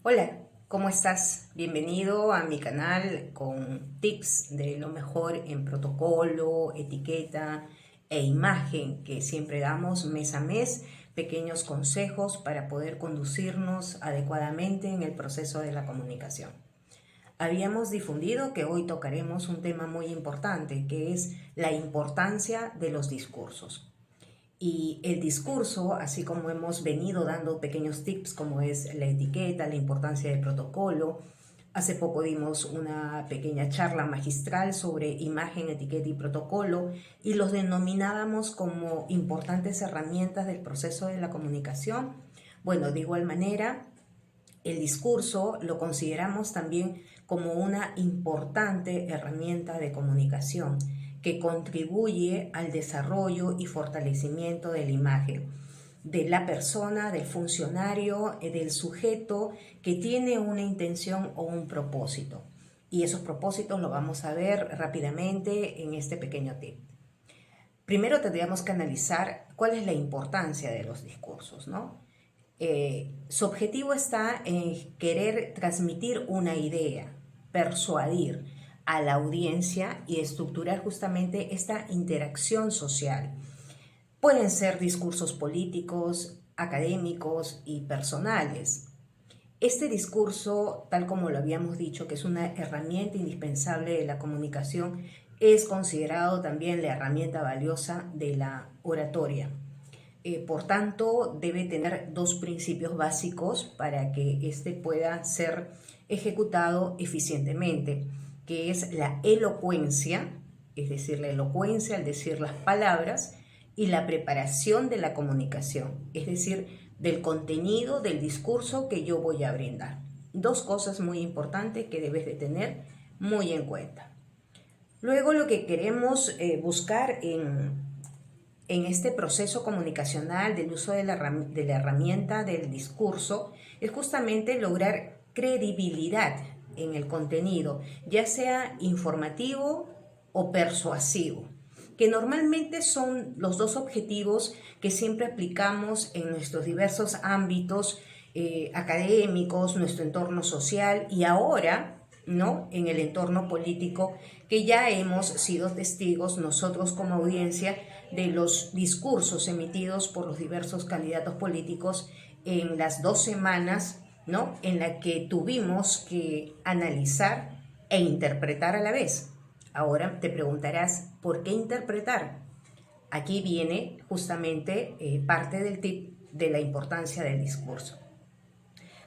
Hola, ¿cómo estás? Bienvenido a mi canal con tips de lo mejor en protocolo, etiqueta e imagen que siempre damos mes a mes, pequeños consejos para poder conducirnos adecuadamente en el proceso de la comunicación. Habíamos difundido que hoy tocaremos un tema muy importante, que es la importancia de los discursos. Y el discurso, así como hemos venido dando pequeños tips como es la etiqueta, la importancia del protocolo, hace poco dimos una pequeña charla magistral sobre imagen, etiqueta y protocolo y los denominábamos como importantes herramientas del proceso de la comunicación. Bueno, de igual manera, el discurso lo consideramos también como una importante herramienta de comunicación que contribuye al desarrollo y fortalecimiento de la imagen de la persona, del funcionario, del sujeto que tiene una intención o un propósito. Y esos propósitos lo vamos a ver rápidamente en este pequeño tip. Primero tendríamos que analizar cuál es la importancia de los discursos, ¿no? Su objetivo está en querer transmitir una idea, persuadir a la audiencia y estructurar justamente esta interacción social. Pueden ser discursos políticos, académicos y personales. Este discurso, tal como lo habíamos dicho, que es una herramienta indispensable de la comunicación, es considerado también la herramienta valiosa de la oratoria. Por tanto, debe tener dos principios básicos para que éste pueda ser ejecutado eficientemente, que es la elocuencia, es decir, la elocuencia al decir las palabras, y la preparación de la comunicación, es decir, del contenido del discurso que yo voy a brindar. Dos cosas muy importantes que debes de tener muy en cuenta. Luego lo que queremos buscar en este proceso comunicacional del uso de la herramienta del discurso es justamente lograr credibilidad en el contenido, ya sea informativo o persuasivo, que normalmente son los dos objetivos que siempre aplicamos en nuestros diversos ámbitos académicos, nuestro entorno social y ahora, ¿no?, en el entorno político, que ya hemos sido testigos nosotros como audiencia de los discursos emitidos por los diversos candidatos políticos en las 2 semanas, ¿no?, en la que tuvimos que analizar e interpretar a la vez. Ahora te preguntarás, ¿por qué interpretar? Aquí viene justamente parte del tip de la importancia del discurso.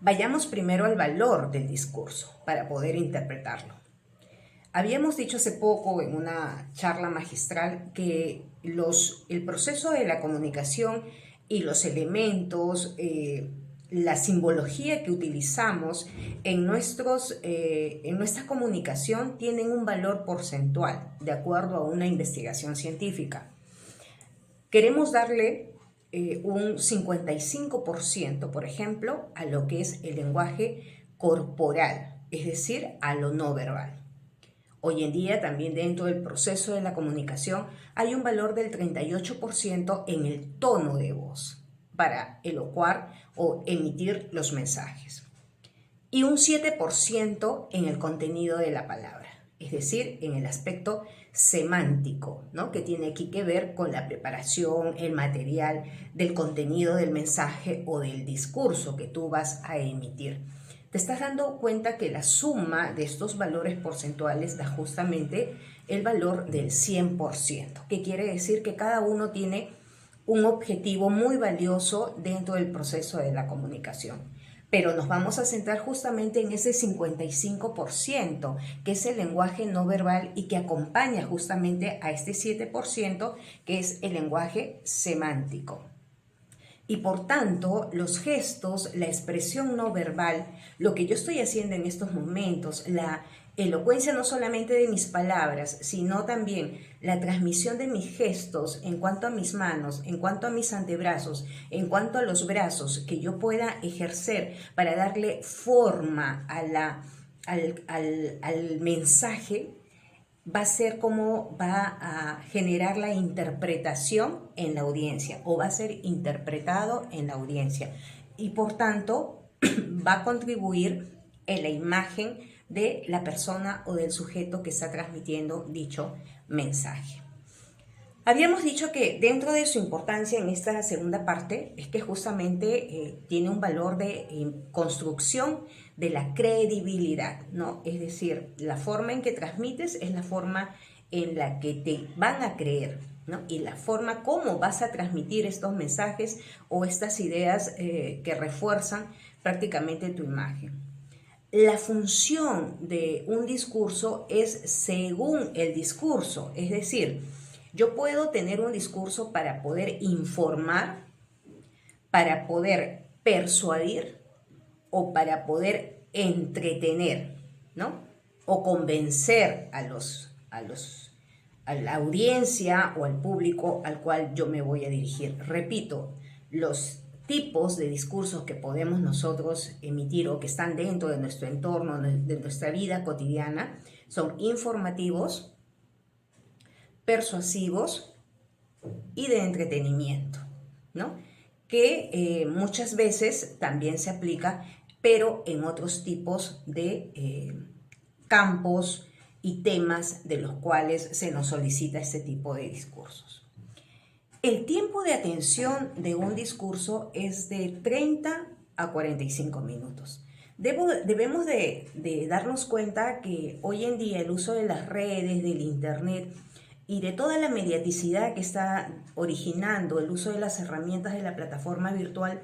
Vayamos primero al valor del discurso para poder interpretarlo. Habíamos dicho hace poco en una charla magistral que el proceso de la comunicación y los elementos, la simbología que utilizamos en nuestra comunicación tienen un valor porcentual de acuerdo a una investigación científica. Queremos darle un 55%, por ejemplo, a lo que es el lenguaje corporal, es decir, a lo no verbal. Hoy en día también dentro del proceso de la comunicación hay un valor del 38% en el tono de voz para elocuar o emitir los mensajes y un 7% en el contenido de la palabra, es decir, en el aspecto semántico, ¿no?, que tiene aquí que ver con la preparación, el material del contenido del mensaje o del discurso que tú vas a emitir. Te estás dando cuenta que la suma de estos valores porcentuales da justamente el valor del 100%, que quiere decir que cada uno tiene un objetivo muy valioso dentro del proceso de la comunicación. Pero nos vamos a centrar justamente en ese 55%, que es el lenguaje no verbal y que acompaña justamente a este 7%, que es el lenguaje semántico. Y por tanto, los gestos, la expresión no verbal, lo que yo estoy haciendo en estos momentos, la elocuencia no solamente de mis palabras, sino también la transmisión de mis gestos en cuanto a mis manos, en cuanto a mis antebrazos, en cuanto a los brazos que yo pueda ejercer para darle forma al mensaje, va a ser como va a generar la interpretación en la audiencia o va a ser interpretado en la audiencia. Y por tanto, va a contribuir en la imagen de la persona o del sujeto que está transmitiendo dicho mensaje. Habíamos dicho que dentro de su importancia en esta segunda parte es que justamente tiene un valor de construcción de la credibilidad, ¿no? Es decir, la forma en que transmites es la forma en la que te van a creer, ¿no? Y la forma como vas a transmitir estos mensajes o estas ideas que refuerzan prácticamente tu imagen. La función de un discurso es según el discurso, es decir, yo puedo tener un discurso para poder informar, para poder persuadir o para poder entretener, ¿no? O convencer a la audiencia o al público al cual yo me voy a dirigir. Repito, los tipos de discursos que podemos nosotros emitir o que están dentro de nuestro entorno, de nuestra vida cotidiana, son informativos, persuasivos y de entretenimiento, ¿no? Que muchas veces también se aplica, pero en otros tipos de campos y temas de los cuales se nos solicita este tipo de discursos. El tiempo de atención de un discurso es de 30 a 45 minutos. Debemos de darnos cuenta que hoy en día el uso de las redes, del internet y de toda la mediaticidad que está originando el uso de las herramientas de la plataforma virtual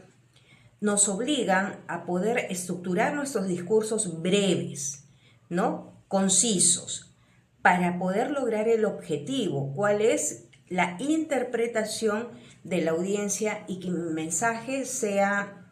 nos obligan a poder estructurar nuestros discursos breves, ¿no? Concisos, para poder lograr el objetivo, cuál es la interpretación de la audiencia y que mi mensaje sea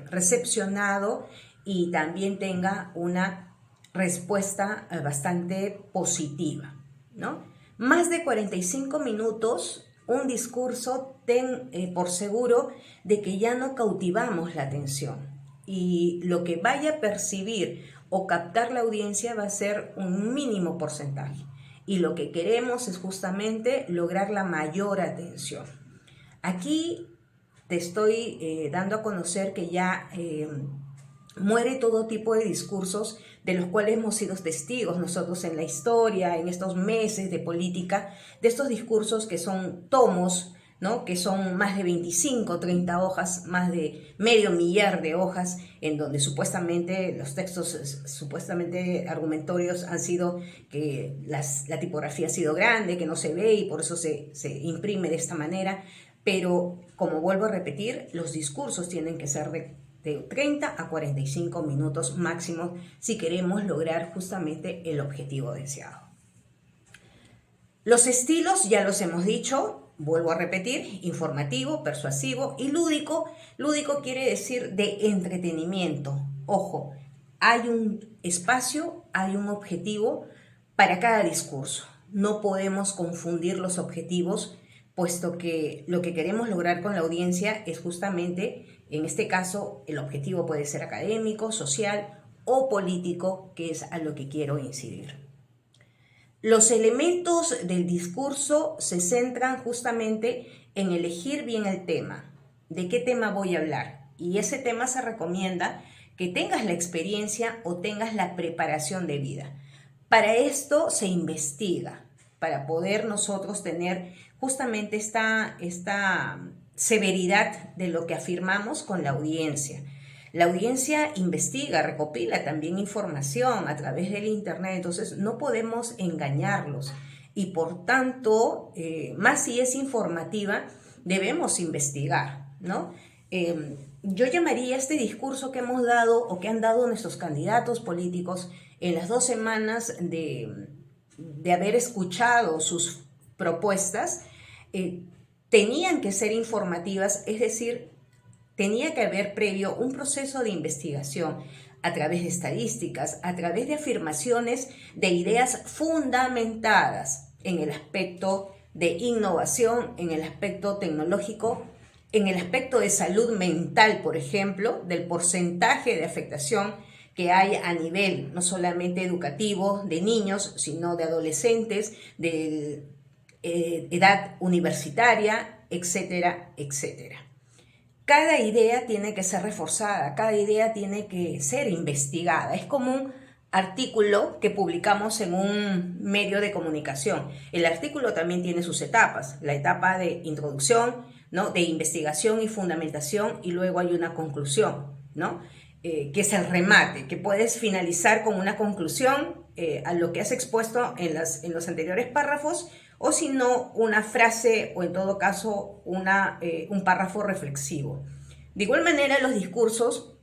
recepcionado y también tenga una respuesta bastante positiva, ¿no? Más de 45 minutos, un discurso, ten por seguro de que ya no cautivamos la atención y lo que vaya a percibir o captar la audiencia va a ser un mínimo porcentaje y lo que queremos es justamente lograr la mayor atención. Aquí te estoy dando a conocer que ya muere todo tipo de discursos de los cuales hemos sido testigos nosotros en la historia, en estos meses de política, de estos discursos que son tomos, ¿no? Que son más de 25, 30 hojas, más de medio millar de hojas, en donde supuestamente los textos supuestamente argumentorios han sido que la tipografía ha sido grande, que no se ve y por eso se imprime de esta manera, pero como vuelvo a repetir, los discursos tienen que ser de 30 a 45 minutos máximo si queremos lograr justamente el objetivo deseado. Los estilos ya los hemos dicho, vuelvo a repetir, informativo, persuasivo y lúdico. Lúdico quiere decir de entretenimiento. Ojo, hay un espacio, hay un objetivo para cada discurso. No podemos confundir los objetivos, puesto que lo que queremos lograr con la audiencia es justamente, en este caso, el objetivo puede ser académico, social o político, que es a lo que quiero incidir. Los elementos del discurso se centran justamente en elegir bien el tema, de qué tema voy a hablar. Y ese tema se recomienda que tengas la experiencia o tengas la preparación de vida. Para esto se investiga, para poder nosotros tener justamente esta severidad de lo que afirmamos con la audiencia. La audiencia investiga, recopila también información a través del internet, entonces no podemos engañarlos y por tanto, más si es informativa, debemos investigar, ¿no? Yo llamaría este discurso que hemos dado o que han dado nuestros candidatos políticos en las 2 semanas de haber escuchado sus propuestas, tenían que ser informativas, es decir, tenía que haber previo un proceso de investigación a través de estadísticas, a través de afirmaciones de ideas fundamentadas en el aspecto de innovación, en el aspecto tecnológico, en el aspecto de salud mental, por ejemplo, del porcentaje de afectación que hay a nivel no solamente educativo de niños, sino de adolescentes, de edad universitaria, etcétera, etcétera. cada idea tiene que ser reforzada, cada idea tiene que ser investigada. Es como un artículo que publicamos en un medio de comunicación. El artículo también tiene sus etapas, la etapa de introducción, ¿no?, de investigación y fundamentación, y luego hay una conclusión, ¿no?, que es el remate, que puedes finalizar con una conclusión a lo que has expuesto en los anteriores párrafos, o si no, una frase, o en todo caso un párrafo reflexivo. De igual manera, los discursos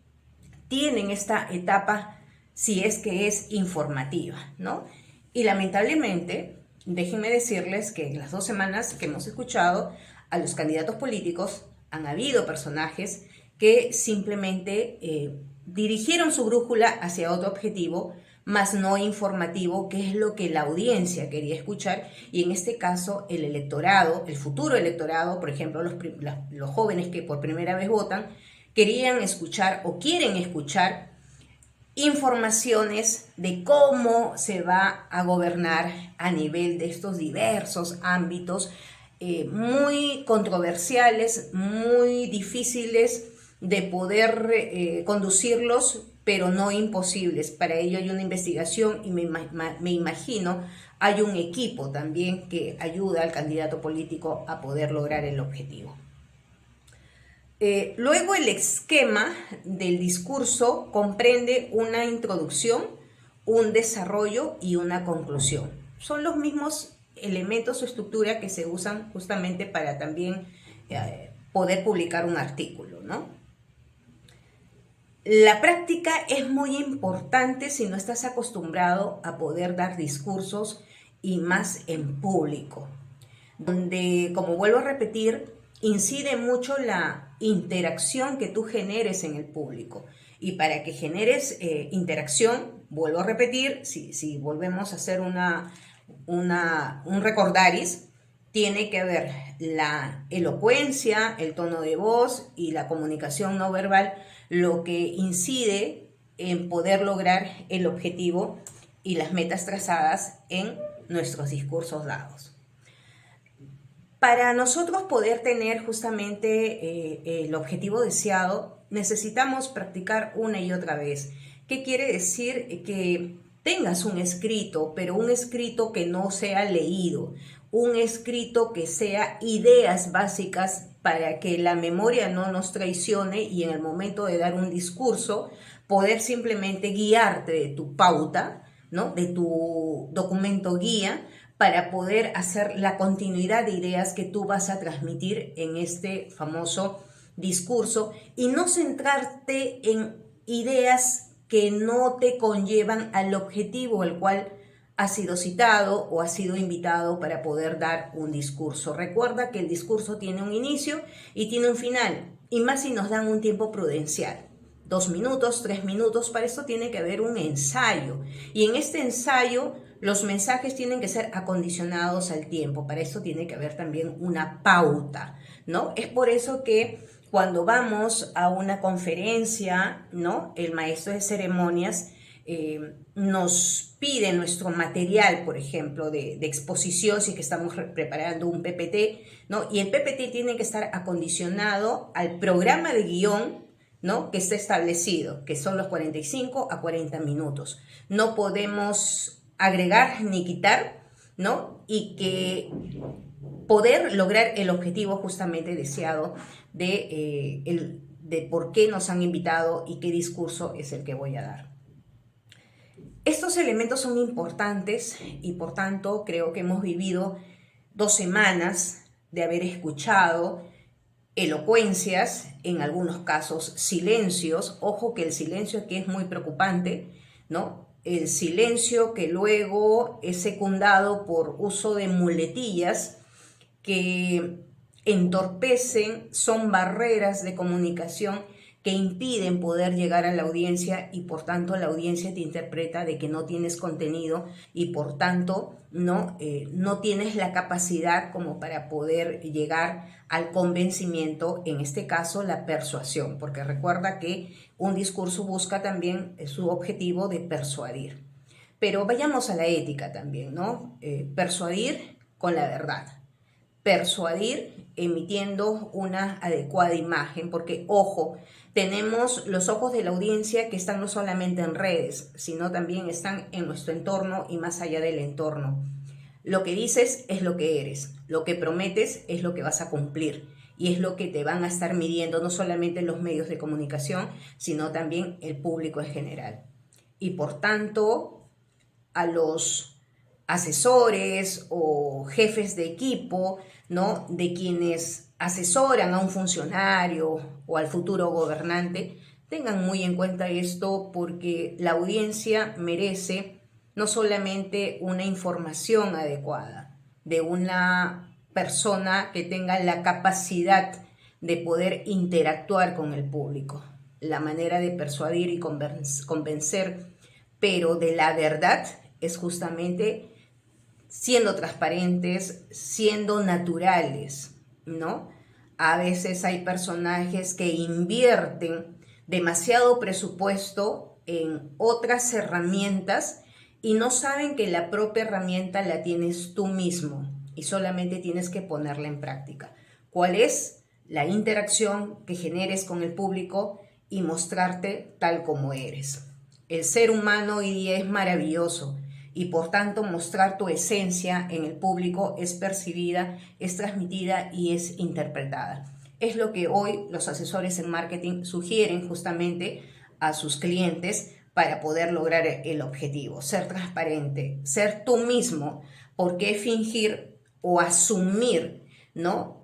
tienen esta etapa, si es que es informativa, ¿no? Y lamentablemente, déjenme decirles que en las 2 semanas que hemos escuchado a los candidatos políticos, han habido personajes que simplemente dirigieron su brújula hacia otro objetivo, más no informativo, que es lo que la audiencia quería escuchar, y en este caso el electorado, el futuro electorado, por ejemplo los jóvenes que por primera vez votan, querían escuchar o quieren escuchar informaciones de cómo se va a gobernar a nivel de estos diversos ámbitos muy controversiales, muy difíciles de poder conducirlos, pero no imposibles. Para ello hay una investigación y me imagino hay un equipo también que ayuda al candidato político a poder lograr el objetivo. Luego el esquema del discurso comprende una introducción, un desarrollo y una conclusión. Son los mismos elementos o estructura que se usan justamente para también poder publicar un artículo, ¿no? La práctica es muy importante si no estás acostumbrado a poder dar discursos, y más en público, donde, como vuelvo a repetir, incide mucho la interacción que tú generes en el público. Y para que generes interacción, vuelvo a repetir, si volvemos a hacer un recordaris, tiene que haber la elocuencia, el tono de voz y la comunicación no verbal, lo que incide en poder lograr el objetivo y las metas trazadas en nuestros discursos dados. Para nosotros poder tener justamente el objetivo deseado, necesitamos practicar una y otra vez. ¿Qué quiere decir? Que tengas un escrito, pero un escrito que no sea leído, un escrito que sea ideas básicas para que la memoria no nos traicione, y en el momento de dar un discurso, poder simplemente guiarte de tu pauta, ¿no?, de tu documento guía, para poder hacer la continuidad de ideas que tú vas a transmitir en este famoso discurso, y no centrarte en ideas que no te conllevan al objetivo al cual has sido citado o has sido invitado para poder dar un discurso. Recuerda que el discurso tiene un inicio y tiene un final, y más si nos dan un tiempo prudencial. 2 minutos, 3 minutos, para esto tiene que haber un ensayo. Y en este ensayo los mensajes tienen que ser acondicionados al tiempo. Para eso tiene que haber también una pauta, ¿no? Es por eso que cuando vamos a una conferencia, ¿no?, el maestro de ceremonias nos pide nuestro material, por ejemplo, de exposición, si es que estamos preparando un PPT, ¿no? Y el PPT tiene que estar acondicionado al programa de guión, ¿no?, que está establecido, que son los 45 a 40 minutos. No podemos agregar ni quitar, ¿no? Y que poder lograr el objetivo justamente deseado de por qué nos han invitado y qué discurso es el que voy a dar. Estos elementos son importantes y por tanto creo que hemos vivido 2 semanas de haber escuchado elocuencias, en algunos casos silencios. Ojo que el silencio aquí es muy preocupante, ¿no? El silencio que luego es secundado por uso de muletillas que entorpecen, son barreras de comunicación que impiden poder llegar a la audiencia, y por tanto la audiencia te interpreta de que no tienes contenido, y por tanto no tienes la capacidad como para poder llegar al convencimiento, en este caso la persuasión, porque recuerda que un discurso busca también su objetivo de persuadir. Pero vayamos a la ética también, ¿no? Persuadir con la verdad. persuadir emitiendo una adecuada imagen, porque ojo, tenemos los ojos de la audiencia que están no solamente en redes, sino también están en nuestro entorno y más allá del entorno. Lo que dices es lo que eres, lo que prometes es lo que vas a cumplir y es lo que te van a estar midiendo no solamente los medios de comunicación, sino también el público en general. Y por tanto, a los asesores o jefes de equipo, ¿no?, de quienes asesoran a un funcionario o al futuro gobernante, tengan muy en cuenta esto, porque la audiencia merece no solamente una información adecuada de una persona que tenga la capacidad de poder interactuar con el público, la manera de persuadir y convencer, pero de la verdad es justamente siendo transparentes, siendo naturales, ¿no? A veces hay personajes que invierten demasiado presupuesto en otras herramientas y no saben que la propia herramienta la tienes tú mismo y solamente tienes que ponerla en práctica. ¿Cuál es la interacción que generes con el público y mostrarte tal como eres? El ser humano hoy día es maravilloso y por tanto mostrar tu esencia en el público es percibida, es transmitida y es interpretada. Es lo que hoy los asesores en marketing sugieren justamente a sus clientes para poder lograr el objetivo, ser transparente, ser tú mismo. ¿Por qué fingir o asumir, ¿no?,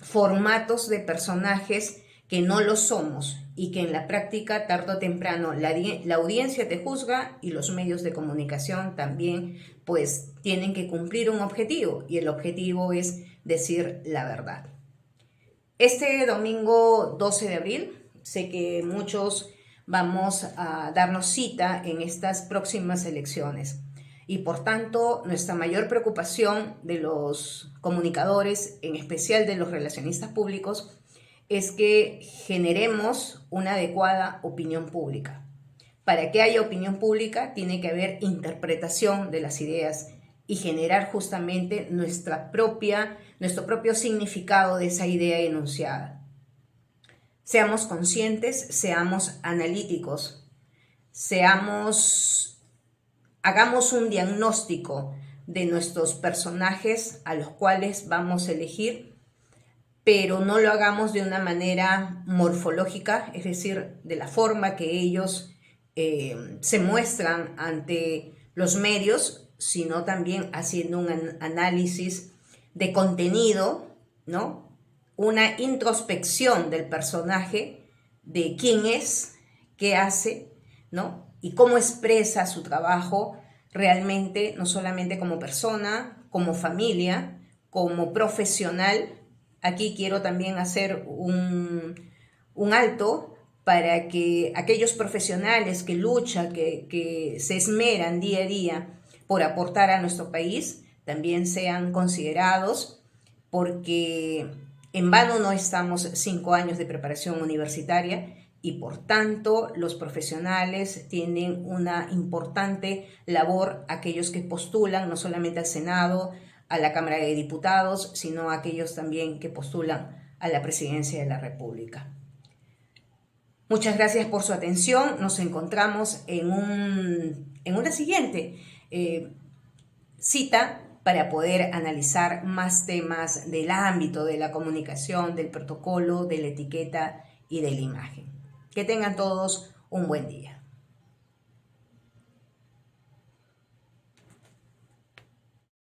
formatos de personajes que no lo somos y que en la práctica, tarde o temprano, la audiencia te juzga y los medios de comunicación también, pues tienen que cumplir un objetivo y el objetivo es decir la verdad. Este domingo 12 de abril, sé que muchos vamos a darnos cita en estas próximas elecciones y por tanto nuestra mayor preocupación de los comunicadores, en especial de los relacionistas públicos, es que generemos una adecuada opinión pública. Para que haya opinión pública tiene que haber interpretación de las ideas y generar justamente nuestro propio significado de esa idea enunciada. Seamos conscientes, seamos analíticos, hagamos un diagnóstico de nuestros personajes a los cuales vamos a elegir, pero no lo hagamos de una manera morfológica, es decir, de la forma que ellos se muestran ante los medios, sino también haciendo un análisis de contenido, ¿no?, una introspección del personaje, de quién es, qué hace, ¿no?, y cómo expresa su trabajo realmente, no solamente como persona, como familia, como profesional. Aquí quiero también hacer un alto para que aquellos profesionales que luchan, que se esmeran día a día por aportar a nuestro país, también sean considerados, porque en vano no estamos 5 años de preparación universitaria y por tanto los profesionales tienen una importante labor, aquellos que postulan no solamente al Senado, a la Cámara de Diputados, sino a aquellos también que postulan a la Presidencia de la República. Muchas gracias por su atención. Nos encontramos en una siguiente cita para poder analizar más temas del ámbito de la comunicación, del protocolo, de la etiqueta y de la imagen. Que tengan todos un buen día.